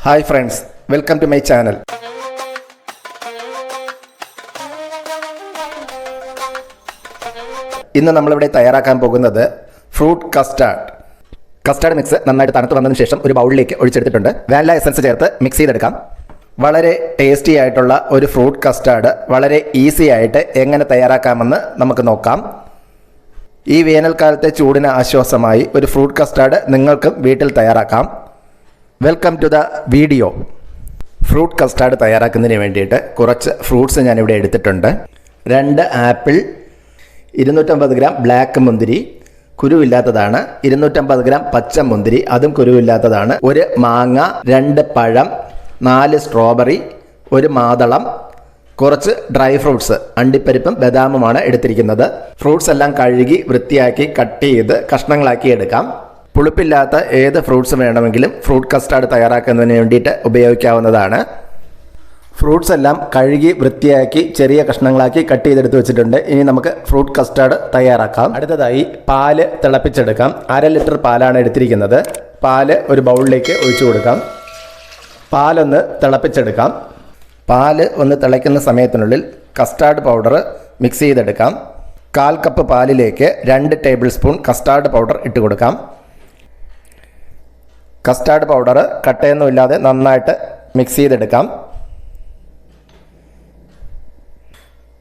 Hi friends, welcome to my channel. ഇന്ന് നമ്മളിവിടെ തയ്യാറാക്കാൻ പോകുന്നത് ഫ്രൂട്ട് കസ്റ്റാർഡ്. കസ്റ്റാർഡ് മിക്സ് നന്നായിട്ട് തണുത്ത് വന്നതിന് ശേഷം ഒരു ബൗളിലേക്ക് ഒഴിച്ചെടുത്തിട്ടുണ്ട്. വാനില എസൻസ് ചേർത്ത് മിക്സ് ചെയ്തെടുക്കാം. വളരെ ടേസ്റ്റി ആയിട്ടുള്ള ഒരു ഫ്രൂട്ട് കസ്റ്റാർഡ് വളരെ ഈസി ആയിട്ട് എങ്ങനെ തയ്യാറാക്കാമെന്ന് നമുക്ക് നോക്കാം. ഈ വേനൽക്കാലത്തെ ചൂടിന് ആശ്വാസമായി ഒരു ഫ്രൂട്ട് കസ്റ്റാർഡ് നിങ്ങൾക്കും വീട്ടിൽ തയ്യാറാക്കാം. Welcome to the video. Fruit custard തയ്യാറാക്കുന്നതിന് വേണ്ടിയിട്ട് കുറച്ച് ഫ്രൂട്ട്സ് ഞാനിവിടെ എടുത്തിട്ടുണ്ട്. 2 ആപ്പിൾ, 250 ഗ്രാം ബ്ലാക്ക് മുന്തിരി, കുരുവില്ലാത്തതാണ്. 250 ഗ്രാം പച്ച മുന്തിരി, അതും കുരുവില്ലാത്തതാണ്. 1 മാങ്ങ, 2 പഴം, 4 സ്ട്രോബെറി, 1 മാതളം, കുറച്ച് ഡ്രൈ ഫ്രൂട്ട്സ്, അണ്ടിപ്പരിപ്പും ബദാമുമാണ് എടുത്തിരിക്കുന്നത്. ഫ്രൂട്ട്സ് എല്ലാം കഴുകി വൃത്തിയാക്കി കട്ട് ചെയ്ത് കഷ്ണങ്ങളാക്കി എടുക്കാം. പുളിപ്പില്ലാത്ത ഏത് ഫ്രൂട്ട്സ് വേണമെങ്കിലും ഫ്രൂട്ട് കസ്റ്റാർഡ് തയ്യാറാക്കുന്നതിന് വേണ്ടിയിട്ട് ഉപയോഗിക്കാവുന്നതാണ്. ഫ്രൂട്ട്സ് എല്ലാം കഴുകി വൃത്തിയാക്കി ചെറിയ കഷ്ണങ്ങളാക്കി കട്ട് ചെയ്തെടുത്ത് വെച്ചിട്ടുണ്ട്. ഇനി നമുക്ക് ഫ്രൂട്ട് കസ്റ്റാർഡ് തയ്യാറാക്കാം. അടുത്തതായി പാല് തിളപ്പിച്ചെടുക്കാം. 1/2 ലിറ്റർ പാലാണ് എടുത്തിരിക്കുന്നത്. പാല് ഒരു ബൗളിലേക്ക് ഒഴിച്ചു കൊടുക്കാം. പാലൊന്ന് തിളപ്പിച്ചെടുക്കാം. പാല് ഒന്ന് തിളയ്ക്കുന്ന സമയത്തിനുള്ളിൽ കസ്റ്റാർഡ് പൗഡർ മിക്സ് ചെയ്തെടുക്കാം. 1/4 കപ്പ് പാലിലേക്ക് 2 ടേബിൾ സ്പൂൺ കസ്റ്റാർഡ് പൗഡർ ഇട്ട് കൊടുക്കാം. കസ്റ്റാർഡ് പൗഡർ കട്ടയൊന്നുമില്ലാതെ നന്നായിട്ട് മിക്സ് ചെയ്തെടുക്കാം.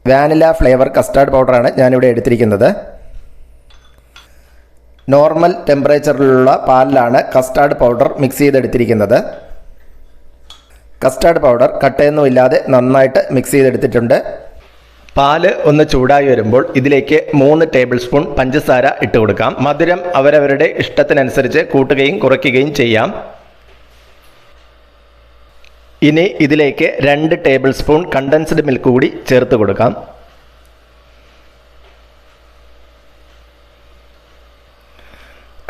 വാനില ഫ്ലേവർ കസ്റ്റാർഡ് പൗഡറാണ് ഞാനിവിടെ എടുത്തിരിക്കുന്നത്. നോർമൽ ടെമ്പറേച്ചറിലുള്ള പാലിലാണ് കസ്റ്റാർഡ് പൗഡർ മിക്സ് ചെയ്തെടുത്തിരിക്കുന്നത്. കസ്റ്റാർഡ് പൗഡർ കട്ടയൊന്നുമില്ലാതെ നന്നായിട്ട് മിക്സ് ചെയ്തെടുത്തിട്ടുണ്ട്. പാല് ഒന്ന് ചൂടായി വരുമ്പോൾ ഇതിലേക്ക് 3 ടേബിൾ സ്പൂൺ പഞ്ചസാര ഇട്ട് കൊടുക്കാം. മധുരം അവരവരുടെ ഇഷ്ടത്തിനനുസരിച്ച് കൂട്ടുകയും കുറയ്ക്കുകയും ചെയ്യാം. ഇനി ഇതിലേക്ക് 2 ടേബിൾ സ്പൂൺ കണ്ടൻസ്ഡ് മിൽക്ക് കൂടി ചേർത്ത് കൊടുക്കാം.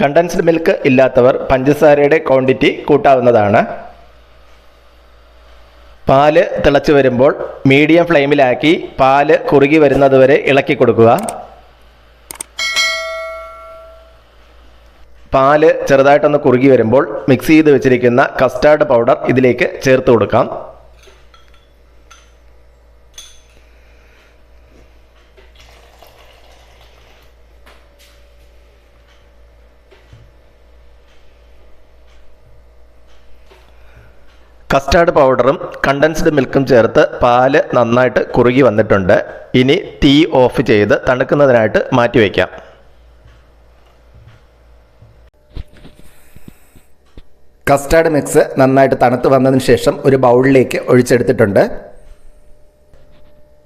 കണ്ടൻസ്ഡ് മിൽക്ക് ഇല്ലാത്തവർ പഞ്ചസാരയുടെ ക്വാണ്ടിറ്റി കൂട്ടാവുന്നതാണ്. പാല് തിളച്ച് വരുമ്പോൾ മീഡിയം ഫ്ലെയിമിലാക്കി പാല് കുറുകി വരുന്നത് വരെ ഇളക്കി കൊടുക്കുക. പാല് ചെറുതായിട്ടൊന്ന് കുറുകി വരുമ്പോൾ മിക്സ് ചെയ്ത് വെച്ചിരിക്കുന്ന കസ്റ്റാർഡ് പൗഡർ ഇതിലേക്ക് ചേർത്ത് കൊടുക്കാം. കസ്റ്റാർഡ് പൗഡറും കണ്ടൻസ്ഡ് മിൽക്കും ചേർത്ത് പാല് നന്നായിട്ട് കുറുകി വന്നിട്ടുണ്ട്. ഇനി തീ ഓഫ് ചെയ്ത് തണുക്കുന്നതിനായിട്ട് മാറ്റിവെക്കാം. കസ്റ്റാർഡ് മിക്സ് നന്നായിട്ട് തണുത്ത് വന്നതിന് ശേഷം ഒരു ബൗളിലേക്ക് ഒഴിച്ചെടുത്തിട്ടുണ്ട്.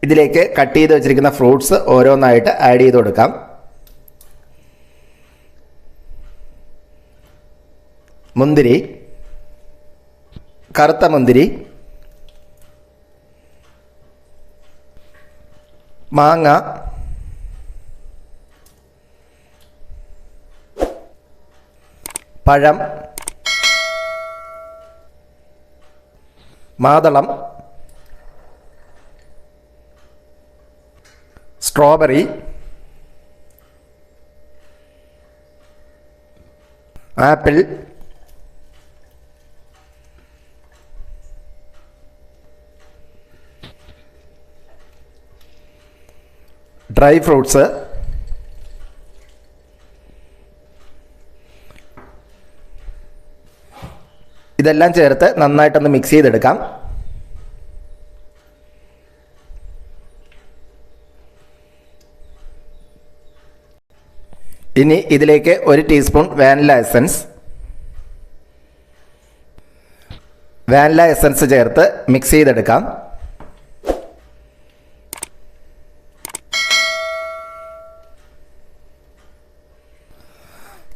ഇതിലേക്ക് കട്ട് ചെയ്ത് വെച്ചിരിക്കുന്ന ഫ്രൂട്ട്സ് ഓരോന്നായിട്ട് ആഡ് ചെയ്ത് കൊടുക്കാം. മുന്തിരി, കറുത്ത മുന്തിരി, മാങ്ങ, പഴം, മാതളം, സ്ട്രോബെറി, ആപ്പിൾ, ഡ്രൈ ഫ്രൂട്ട്സ്, ഇതെല്ലാം ചേർത്ത് നന്നായിട്ടൊന്ന് മിക്സ് ചെയ്തെടുക്കാം. ഇനി ഇതിലേക്ക് 1 ടീസ്പൂൺ വാനില എസൻസ് ചേർത്ത് മിക്സ് ചെയ്തെടുക്കാം.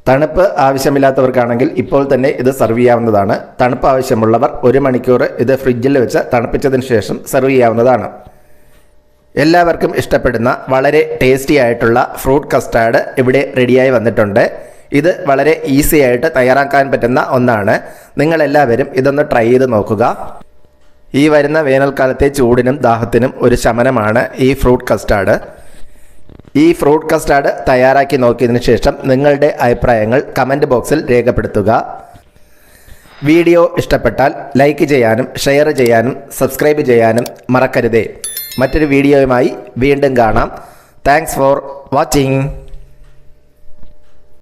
തണുപ്പ് ആവശ്യമില്ലാത്തവർക്കാണെങ്കിൽ ഇപ്പോൾ തന്നെ ഇത് സെർവ് ചെയ്യാവുന്നതാണ്. തണുപ്പ് ആവശ്യമുള്ളവർ 1 മണിക്കൂർ ഇത് ഫ്രിഡ്ജിൽ വെച്ച് തണുപ്പിച്ചതിന് ശേഷം സെർവ് ചെയ്യാവുന്നതാണ്. എല്ലാവർക്കും ഇഷ്ടപ്പെടുന്ന വളരെ ടേസ്റ്റി ആയിട്ടുള്ള ഫ്രൂട്ട് കസ്റ്റാർഡ് ഇവിടെ റെഡിയായി വന്നിട്ടുണ്ട്. ഇത് വളരെ ഈസി ആയിട്ട് തയ്യാറാക്കാൻ പറ്റുന്ന ഒന്നാണ്. നിങ്ങളെല്ലാവരും ഇതൊന്ന് ട്രൈ ചെയ്ത് നോക്കുക. ഈ വരുന്ന വേനൽക്കാലത്തെ ചൂടിനും ദാഹത്തിനും ഒരു ശമനമാണ് ഈ ഫ്രൂട്ട് കസ്റ്റാർഡ്. ഈ ഫ്രൂട്ട് കസ്റ്റാർഡ് തയ്യാറാക്കി നോക്കിയതിന് ശേഷം നിങ്ങളുടെ അഭിപ്രായങ്ങൾ കമൻറ്റ് ബോക്സിൽ രേഖപ്പെടുത്തുക. വീഡിയോ ഇഷ്ടപ്പെട്ടാൽ ലൈക്ക് ചെയ്യാനും ഷെയർ ചെയ്യാനും സബ്സ്ക്രൈബ് ചെയ്യാനും മറക്കരുതേ. മറ്റൊരു വീഡിയോയുമായി വീണ്ടും കാണാം. Thanks for watching.